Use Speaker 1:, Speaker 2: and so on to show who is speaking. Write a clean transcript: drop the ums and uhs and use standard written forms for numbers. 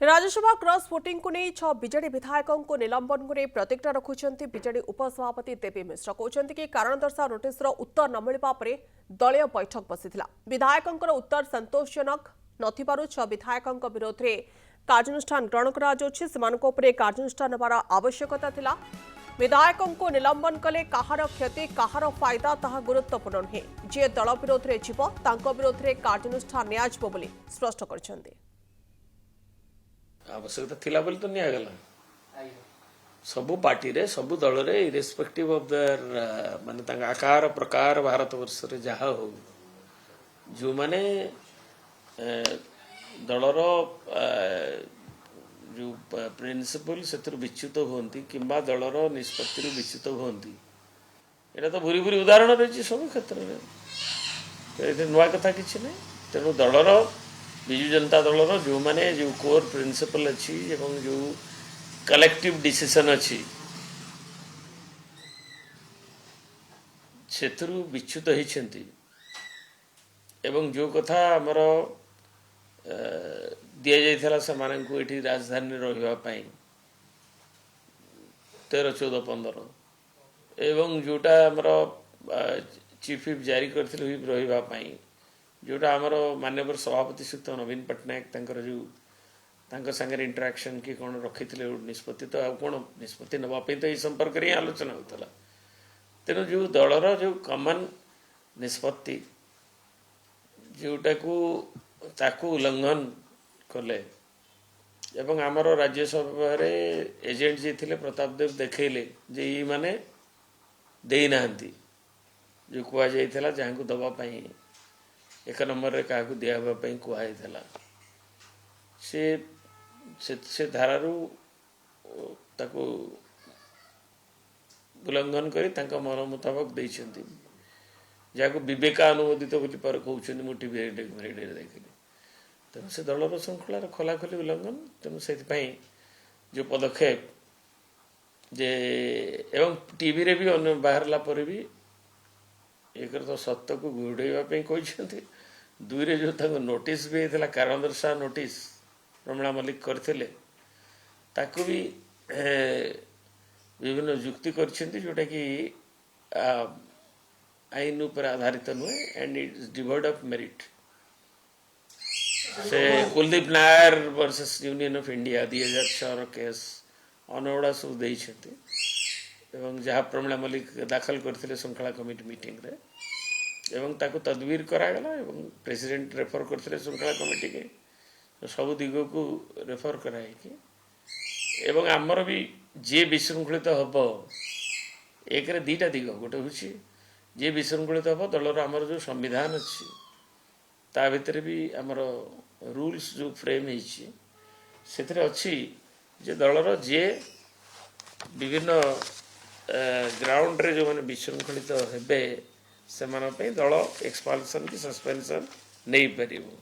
Speaker 1: Rajya Sabha cross voting को नहीं 6 BJD विधायकों को निलंबन को नहीं प्रतिक्रिया रखुंट बीजेडी उपसभापति देवी मिश्र कहते कि कारण दर्शा नोटिस उत्तर न मिलवा पर दलीय बैठक बसी विधायकों उत्तर संतोषजनक नथिबारु 6 विधायकों विरोध में कार्यानुष्ठान ग्रहण कर कार्यानुष्ठान नेबार आवश्यकता थिला। विधायकों को निलंबन कले कहार क्षति कहार फायदा ताहा गुरुत्वपूर्ण नुहे। जे दल विरोध में जीव तांको विरोध में कार्यानुष्ठान नियाजिबो बोली स्पष्ट करछन्ते।
Speaker 2: आवश्यकता थिला बोली तो निगला सबु पार्टी रे सबु दल रे इरेस्पेक्टिव ऑफ देयर माने तांगा आकार प्रकार भारत वर्ष रे जहा हो जो माने दलर जो प्रिंसिपल से विच्युत होती किंबा दलर निष्पत्ति विच्युत होती एटा तो भूरी भूरी उदाहरण रही सब क्षेत्र में नुआ कथा किसी ना तेणु दलर विजु जनता दलर जो माने जो कोर प्रिंसिपल अच्छी एवं जो कलेक्टिव डिसीजन अच्छी सेथुरु विच्युत होती एवं जो कथा आमर दि जाइथिला से माने को एठी राजधानी रहिबा पई 13 14 15 एवं जोटा आमर चीफ व्हिप जारी करथिल व्हिप रहिबा पई जोटा आमर माननीय सभापति श्री नवीन पट्टनायक तांकर जो तांकर संगे इंटरेक्शन की कौन रखिथिले निष्पत्ति तो आ कौन निष्पत्ति नबा पई तो ई संपर्क रे आलोचना होतला तेनु जो दलर जो कॉमन निष्पत्ति जोटा को ताकू उल्लंघन कले एवं आमर राज्यसभा रे एजेंट जी थिले प्रताप देव देखैले जे ई माने देई नाहंती जो कुआ जाइथिला जहां को दबा पई एक नंबर रे काकू दियाबा पई कुआई थिला से धारारू ताकू उल्लंघन करी तांका मन मुताबिक दैछंती जाको विवेकानुमोदित बोली पर कहउछन मु टीवी रे देखिली तेणु से दलर श्रृंखलार खोलाखोली उल्लंघन तेणु से जो पदक्षेप जे एवं टीवी रे भी बाहरला पर भी एक तो सत्य को घोड़ेवा कहते दुई रे जो तक नोटिस भी होता कारण दर्शा नोटिस रमणा मल्लिक करथिले ताकू भी विभिन्न जुक्ति करछन्ती जोटा कि आईन उपर आधारित नुहे and it is devoid of merit से Kuldip Nayar versus Union of India 2006 case अनोड़ा सब देइछन्ती एवं जहाँ प्रमिला मल्लिक दाखल करथिले श्रृंखला कमिटी मीटिंग रे एवं ताकू तदबीर करागला एवं प्रेसिडेंट रेफर करथिले श्रृंखला कमिटी के सब दिग को रेफर कराई कि एवं आमर भी जे विशृंखलित हब एक रे दीटा दिग गोटे होछि जे विशृंखलित हब दलर आमर जो संविधान अच्छी ता भितर भी आमर रूल्स जो फ्रेम होइछि सेथरे अच्छी जे दलर जे विभिन्न ग्राउंड रे जो माने विशृंखलित हेबे से दल एक्सपाल्सन की सस्पेंशन नहीं पारिबो।